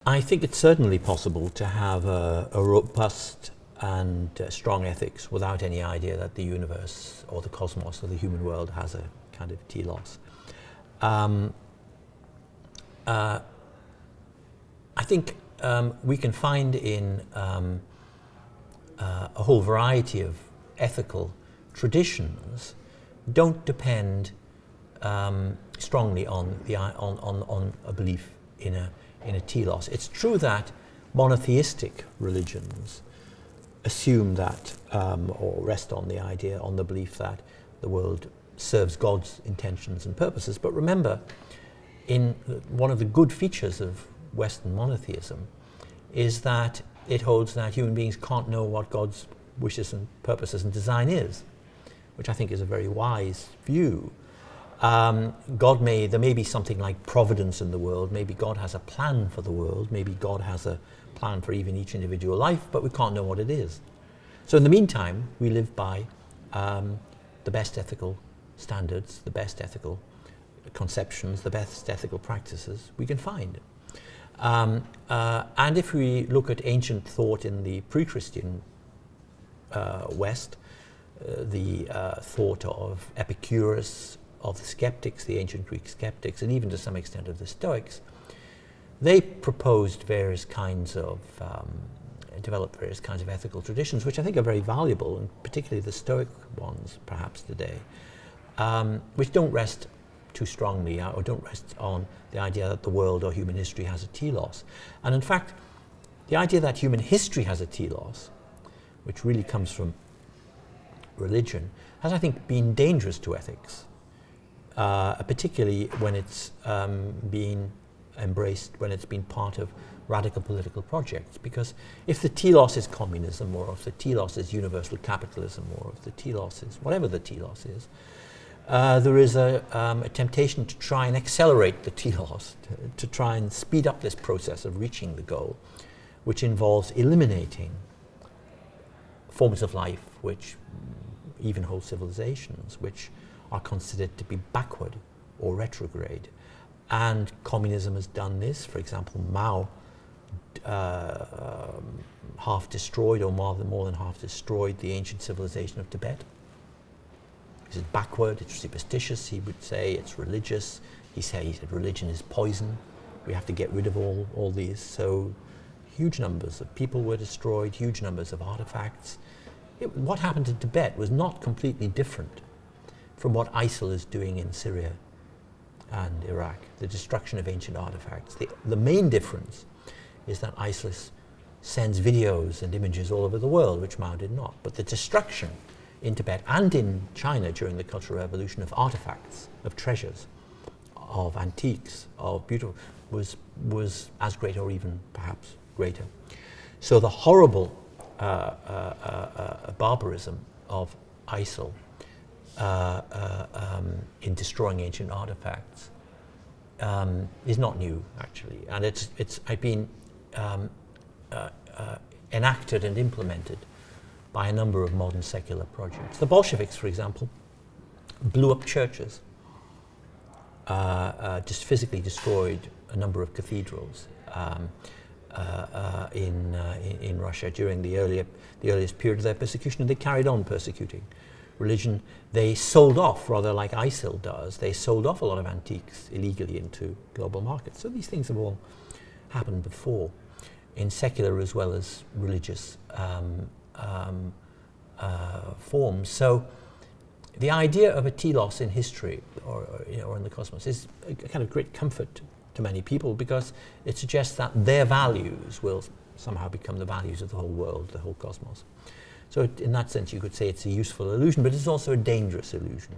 I think it's certainly possible to have a robust and strong ethics without any idea that the universe or the cosmos or the human world has a kind of telos. I think we can find in a whole variety of ethical traditions don't depend strongly on a belief in a telos. It's true that monotheistic religions assume that or rest on the idea, on the belief that the world serves God's intentions and purposes. But remember, one of the good features of Western monotheism is that it holds that human beings can't know what God's wishes and purposes and design is, which I think is a very wise view. There may be something like providence in the world, maybe God has a plan for the world, maybe God has a plan for even each individual life, but we can't know what it is. So in the meantime, we live by the best ethical standards, the best ethical conceptions, the best ethical practices we can find. And if we look at ancient thought in the pre-Christian West, the thought of Epicurus, of the skeptics, the ancient Greek skeptics, and even to some extent of the Stoics, they proposed developed various kinds of ethical traditions, which I think are very valuable, and particularly the Stoic ones, perhaps today, which don't rest too strongly or don't rest on the idea that the world or human history has a telos. And in fact, the idea that human history has a telos, which really comes from religion, has, I think, been dangerous to ethics, particularly when it's been embraced, when it's been part of radical political projects. Because if the telos is communism, or if the telos is universal capitalism, or if the telos is whatever the telos is, there is a temptation to try and accelerate the telos, to try and speed up this process of reaching the goal, which involves eliminating forms of life, which even whole civilizations, which are considered to be backward or retrograde. And communism has done this. For example, Mao half destroyed, or more than half destroyed, the ancient civilization of Tibet. This is backward, it's superstitious, he would say, it's religious. He said religion is poison. We have to get rid of all these. So huge numbers of people were destroyed, huge numbers of artifacts. What happened to Tibet was not completely different from what ISIL is doing in Syria and Iraq, the destruction of ancient artifacts. The main difference is that ISIS sends videos and images all over the world, which Mao did not. But the destruction in Tibet and in China during the Cultural Revolution of artifacts, of treasures, of antiques, of beautiful, was as great or even perhaps greater. So the horrible barbarism of ISIL in destroying ancient artifacts is not new, actually, and it's been enacted and implemented by a number of modern secular projects. The Bolsheviks, for example, blew up churches, just physically destroyed a number of cathedrals in Russia during the earliest period of their persecution, and they carried on persecuting religion. They sold off, rather like ISIL does, they sold off a lot of antiques illegally into global markets. So these things have all happened before, in secular as well as religious forms. So the idea of a telos in history or in the cosmos is a kind of great comfort to many people, because it suggests that their values will somehow become the values of the whole world, the whole cosmos. So in that sense you could say it's a useful illusion, but it's also a dangerous illusion.